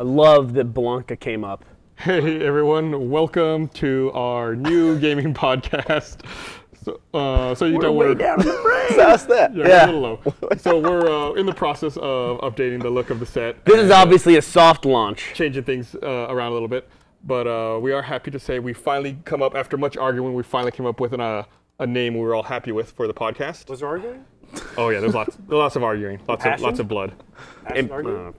I love that Blanca came up. Hey everyone, welcome to our new gaming podcast. So you know way down in the brain. That's that. Yeah, we're a little low. So we're in the process of updating the look of the set. This is obviously a soft launch. Changing things around a little bit. But we are happy to say we finally come up, after much arguing, we finally came up with a name we were all happy with for the podcast. Was there arguing? Oh yeah, there's lots of arguing. Lots of blood.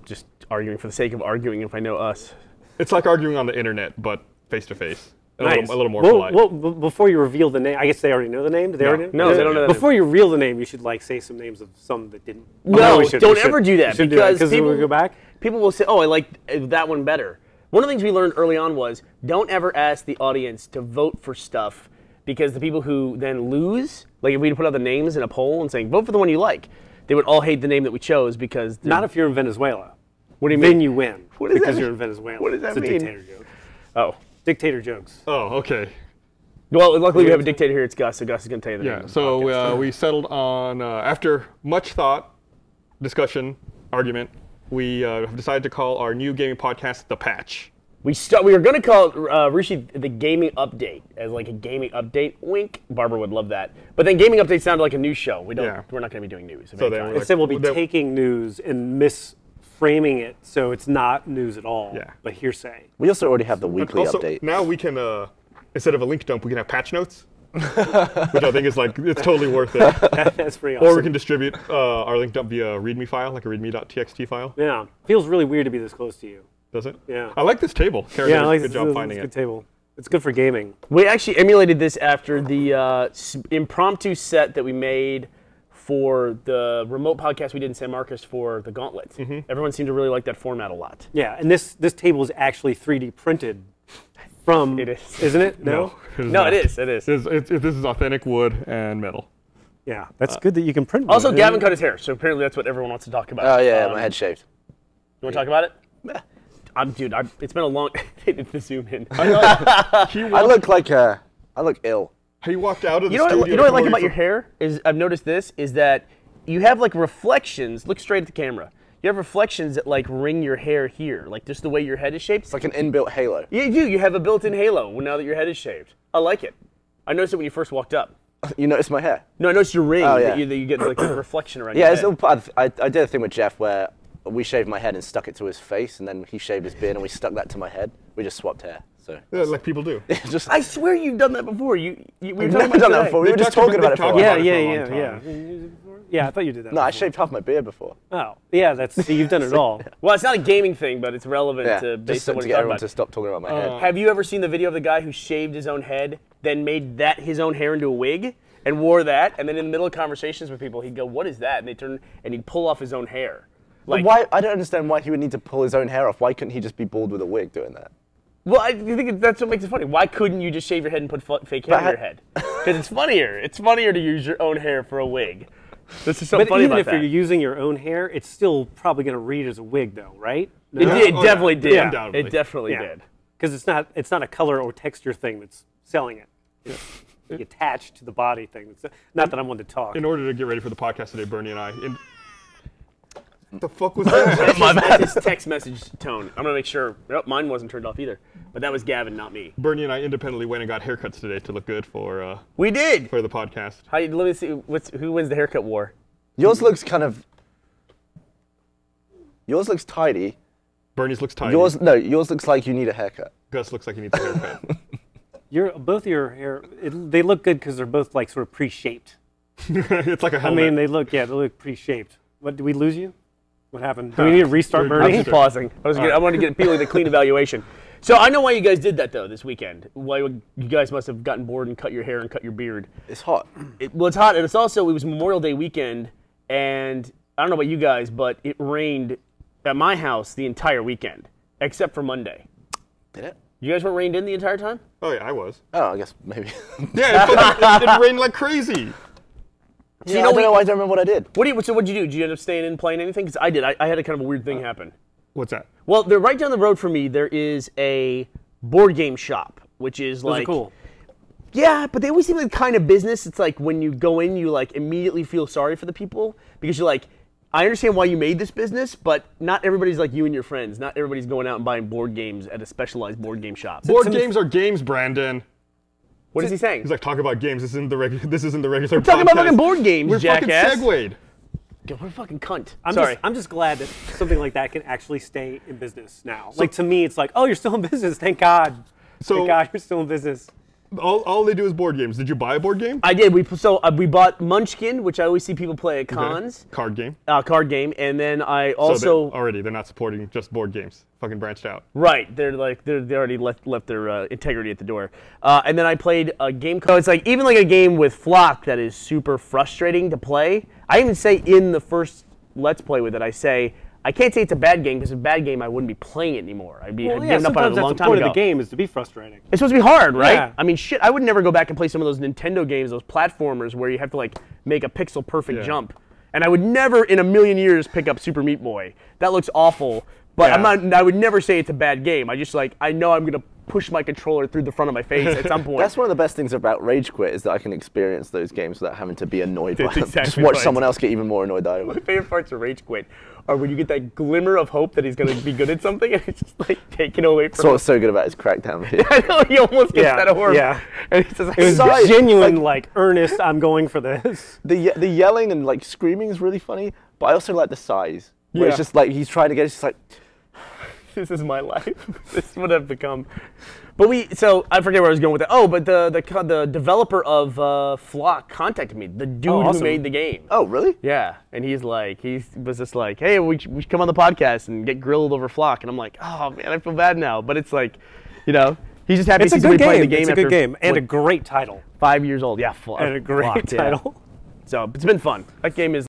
Just arguing for the sake of arguing if I know us. It's like arguing on the internet, but face to face. Nice. A little more polite. Well, before you reveal the name, I guess they already know the name. Do they already know? No, they don't know the name. Before you reveal the name, you should say some names of some that didn't. No, don't ever do that because people will go back. People will say, "Oh, I like that one better." One of the things we learned early on was don't ever ask the audience to vote for stuff because the people who then lose, like if we put out the names in a poll and saying vote for the one you like, they would all hate the name that we chose because not if you're in Venezuela. What do you mean? Then you win because you're in Venezuela. What does that mean? It's a dictator joke. Oh, dictator jokes. Oh, okay. Well, luckily we have a dictator here. It's Gus, so Gus is going to tell you the name. Yeah. So we settled on after much thought, discussion, argument. We have decided to call our new gaming podcast The Patch. We were going to call it Rishi the Gaming Update as like a gaming update. Wink. Barbara would love that. But then Gaming Update sounded like a news show. We're not going to be doing news. So then Instead, we'll be taking news and misframing it so it's not news at all, but hearsay. We also already have the weekly update. Now we can, instead of a link dump, we can have patch notes. Which I think is it's totally worth it. That's pretty awesome. Or we can distribute our link dump via README file, like a readme.txt file. Yeah. Feels really weird to be this close to you. Does it? Yeah. I like this table. Karen I like did a good job finding it. It's a good table. It's good for gaming. We actually emulated this after the impromptu set that we made for the remote podcast we did in San Marcos for the Gauntlet. Everyone seemed to really like that format a lot. Yeah, and this table is actually 3D printed from. It is. Isn't it? No, it is. This is authentic wood and metal. Yeah, that's good that you can print. Also, Gavin cut his hair, so apparently that's what everyone wants to talk about. Oh yeah, my head shaved. You want to talk about it? Dude, it's been a long. They need to zoom in. I look ill. He walked out of the studio. studio. You know what I like about your hair is I've noticed this is that you have like reflections. Look straight at the camera. You have reflections that like ring your hair here, like just the way your head is shaped. It's like an inbuilt halo. Yeah, you do. You have a built-in halo now that your head is shaved. I like it. I noticed it when you first walked up. You noticed my hair? No, I noticed your ring. Oh, yeah. that you get like a reflection around your head. Yeah, it's all part of, I did a thing with Jeff where we shaved my head and stuck it to his face, and then he shaved his beard and we stuck that to my head. We just swapped hair. So yeah, like people do. I swear you've done that before. We were talking about that before. We were just talking about it for a while. Yeah. Yeah, I thought you did that. No, I shaved half my beard before. Oh, yeah, you've done it all. Well, it's not a gaming thing, but it's relevant to based on what to you're get talking everyone about. to stop talking about my head. Have you ever seen the video of the guy who shaved his own head, then made that his own hair into a wig, and wore that, and then in the middle of conversations with people, he'd go, "What is that?" And they turn, and he'd pull off his own hair. Like, why? I don't understand why he would need to pull his own hair off. Why couldn't he just be bald with a wig doing that? Well, I think that's what makes it funny. Why couldn't you just shave your head and put fake hair on your head? Because it's funnier. It's funnier to use your own hair for a wig. This is so funny about that. But even if you're using your own hair, it's still probably going to read as a wig, though, right? No? It definitely did. Yeah. It definitely did. Because it's not a color or texture thing that's selling it. It's attached to the body thing. Not that I'm one to talk. In order to get ready for the podcast today, Burnie and I. The fuck was that? That's his text message tone. I'm gonna make sure. Nope, mine wasn't turned off either. But that was Gavin, not me. Burnie and I independently went and got haircuts today to look good for. We did for the podcast. Let me see. Who wins the haircut war? Yours looks Yours looks tidy. Burnie's looks tidy. Yours looks like you need a haircut. Gus looks like he needs a haircut. Both your hair, they look good because they're both like sort of pre-shaped. It's like a helmet. I mean, they look pre-shaped. What, did we lose you? What happened? Do we need to restart Burnie? I'm pausing. I wanted to get people a clean evaluation. So I know why you guys did that though this weekend. Why you guys must have gotten bored and cut your hair and cut your beard. It's hot. Well, it's hot, and it was Memorial Day weekend, and I don't know about you guys, but it rained at my house the entire weekend, except for Monday. Did it? You guys weren't rained in the entire time? Oh yeah, I was. Oh, I guess maybe. Yeah, it rained like crazy. So I don't remember what I did. So what'd you do? Did you end up staying in playing anything? Because I did. I had a kind of a weird thing happen. What's that? Well, right down the road from me, there is a board game shop, which is Those are cool. Yeah, but they always seem like the kind of business. It's like when you go in, you like immediately feel sorry for the people because you're like, I understand why you made this business, but not everybody's like you and your friends. Not everybody's going out and buying board games at a specialized board game shop. Board games are games, Brandon. What is he saying? He's like, talk about games. This isn't the regular. This isn't the regular. We're talking about fucking board games, We're jackass. fucking segued. What a fucking cunt. I'm just glad that something like that can actually stay in business now. Like to me, it's like, oh, you're still in business. Thank God. Thank God you're still in business. All they do is board games. Did you buy a board game? I did. We bought Munchkin, which I always see people play at cons. Okay. Card game. Card game, and then I also they're not supporting just board games. Fucking branched out. Right. They already left their integrity at the door. And then I played a game. So it's like even like a game with Flock that is super frustrating to play. I even say in the first Let's Play with it, I say I can't say it's a bad game because if it's a bad game I wouldn't be playing it anymore. I'd be giving up on it a long time ago. The point of the game is to be frustrating. It's supposed to be hard, right? Yeah. I mean, shit, I would never go back and play some of those Nintendo games, those platformers where you have to like make a pixel perfect jump. And I would never in a million years pick up Super Meat Boy. That looks awful. But I would never say it's a bad game. I know I'm gonna push my controller through the front of my face at some point. That's one of the best things about Rage Quit is that I can experience those games without having to be annoyed by them. Exactly Just watch right. someone else get even more annoyed than I My would. favorite parts of Rage Quit are when you get that glimmer of hope that he's gonna be good at something, and it's just like taken away from That's him. what's so good about his crackdown video. I know he almost gets that horror. Yeah. And he's just like, It was Sorry, genuine, like earnest. I'm going for this. The yelling and like screaming is really funny, but I also like the sighs. Where it's just like he's trying to get it's just like this is my life. This is what I've become. But so I forget where I was going with that. Oh, but the developer of Flock contacted me. The dude who made the game. oh really? Yeah, and he was just like, hey, we should come on the podcast and get grilled over Flock. And I'm like, oh man, I feel bad now. But it's like, he's just happy to see somebody playing the game. It's a after, good game and a great title. 5 years old. Yeah, And a great Flock, title. So it's been fun. That game is.